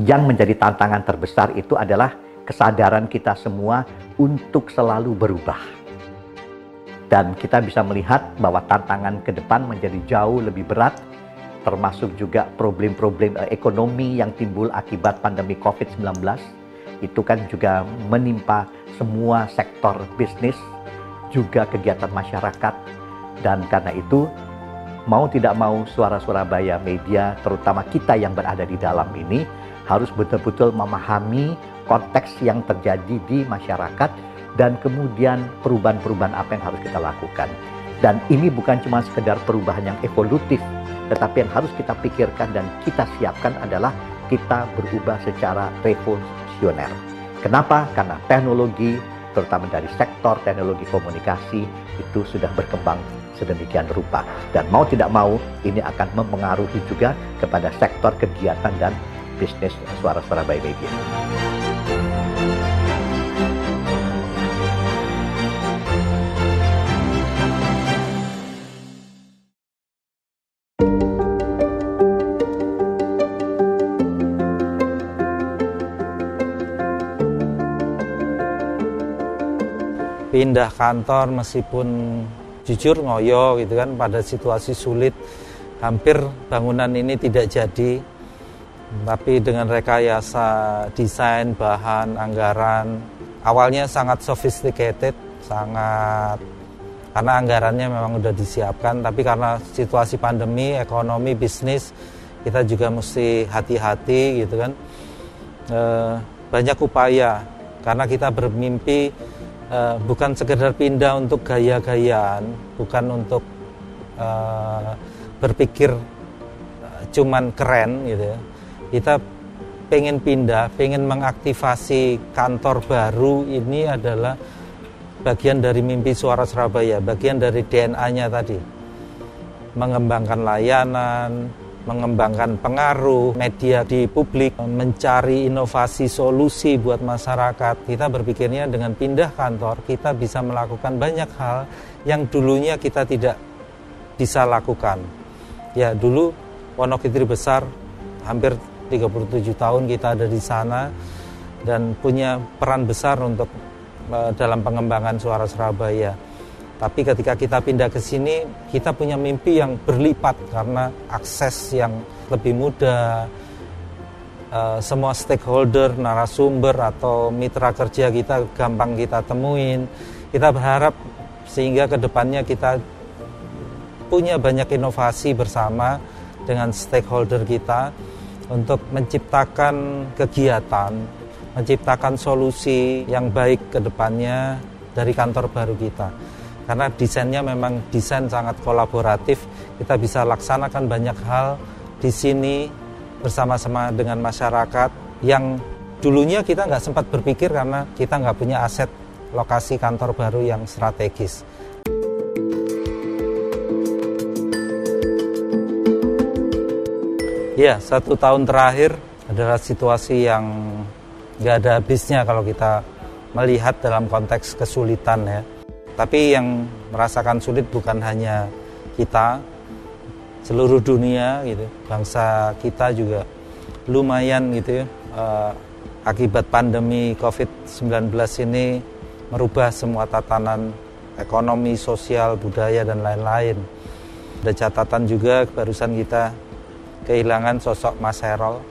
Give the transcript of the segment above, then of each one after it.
yang menjadi tantangan terbesar itu adalah kesadaran kita semua untuk selalu berubah. Dan kita bisa melihat bahwa tantangan ke depan menjadi jauh lebih berat, termasuk juga problem-problem ekonomi yang timbul akibat pandemi COVID-19. Itu kan juga menimpa semua sektor bisnis, juga kegiatan masyarakat. Dan karena itu, mau tidak mau Suara Surabaya Media, terutama kita yang berada di dalam ini, harus betul-betul memahami konteks yang terjadi di masyarakat dan kemudian perubahan-perubahan apa yang harus kita lakukan. Dan ini bukan cuma sekedar perubahan yang evolutif, tetapi yang harus kita pikirkan dan kita siapkan adalah kita berubah secara revolusioner. Kenapa? Karena teknologi, terutama dari sektor teknologi komunikasi, itu sudah berkembang sedemikian rupa. Dan mau tidak mau, ini akan mempengaruhi juga kepada sektor kegiatan dan bisnis Suara Surabaya Media. Pindah kantor meskipun jujur ngoyo gitu kan, pada situasi sulit, hampir bangunan ini tidak jadi. Tapi dengan rekayasa desain, bahan, anggaran, awalnya sangat sophisticated, karena anggarannya memang udah disiapkan, tapi karena situasi pandemi, ekonomi, bisnis, kita juga mesti hati-hati gitu kan. Banyak upaya, karena kita bermimpi bukan sekedar pindah untuk gaya-gayaan, bukan untuk berpikir cuman keren gitu ya. Kita pengen pindah, pengen mengaktifasi kantor baru. Ini adalah bagian dari mimpi Suara Surabaya, bagian dari DNA-nya tadi. Mengembangkan layanan, mengembangkan pengaruh media di publik, mencari inovasi solusi buat masyarakat. Kita berpikirnya dengan pindah kantor, kita bisa melakukan banyak hal yang dulunya kita tidak bisa lakukan. Ya, dulu Wonogiri besar, hampir 37 tahun kita ada di sana dan punya peran besar untuk dalam pengembangan Suara Surabaya. Tapi ketika kita pindah ke sini, kita punya mimpi yang berlipat karena akses yang lebih mudah. Semua stakeholder, narasumber atau mitra kerja kita gampang kita temuin. Kita berharap sehingga ke depannya kita punya banyak inovasi bersama dengan stakeholder kita untuk menciptakan kegiatan, menciptakan solusi yang baik ke depannya dari kantor baru kita. Karena desainnya memang desain sangat kolaboratif, kita bisa laksanakan banyak hal di sini bersama-sama dengan masyarakat yang dulunya kita nggak sempat berpikir karena kita nggak punya aset lokasi kantor baru yang strategis. Ya, 1 tahun terakhir adalah situasi yang nggak ada habisnya kalau kita melihat dalam konteks kesulitan ya. Tapi yang merasakan sulit bukan hanya kita, seluruh dunia gitu. Bangsa kita juga lumayan gitu ya. Akibat pandemi COVID-19 ini merubah semua tatanan ekonomi, sosial, budaya dan lain-lain. Ada catatan juga barusan kita kehilangan sosok Mas Herol.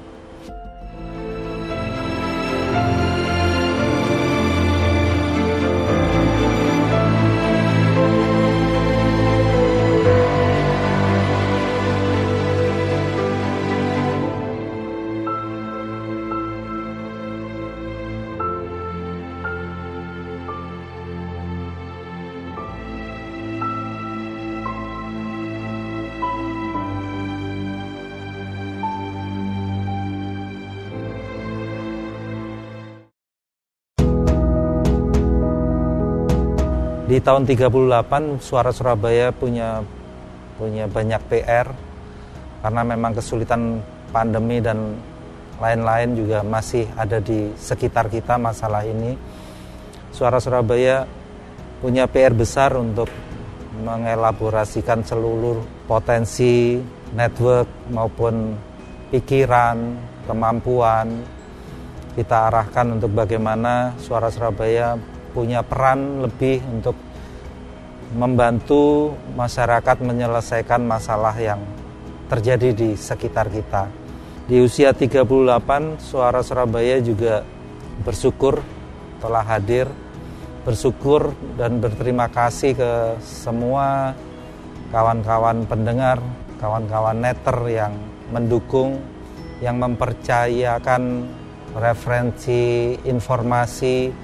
Di tahun 38 Suara Surabaya punya banyak PR karena memang kesulitan pandemi dan lain-lain juga masih ada di sekitar kita masalah ini. Suara Surabaya punya PR besar untuk mengelaborasikan seluruh potensi network maupun pikiran kemampuan, kita arahkan untuk bagaimana Suara Surabaya punya peran lebih untuk membantu masyarakat menyelesaikan masalah yang terjadi di sekitar kita. Di usia 38, Suara Surabaya juga bersyukur telah hadir, bersyukur dan berterima kasih ke semua kawan-kawan pendengar, kawan-kawan netter yang mendukung, yang mempercayakan referensi, informasi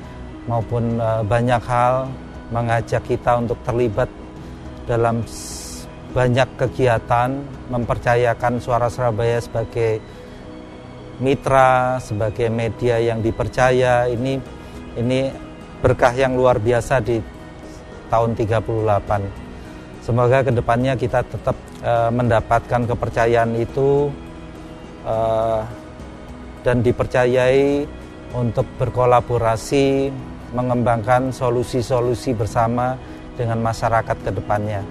maupun banyak hal, mengajak kita untuk terlibat dalam banyak kegiatan, mempercayakan Suara Surabaya sebagai mitra, sebagai media yang dipercaya. Ini berkah yang luar biasa di tahun 38. Semoga kedepannya kita tetap mendapatkan kepercayaan itu dan dipercayai untuk berkolaborasi, mengembangkan solusi-solusi bersama dengan masyarakat kedepannya.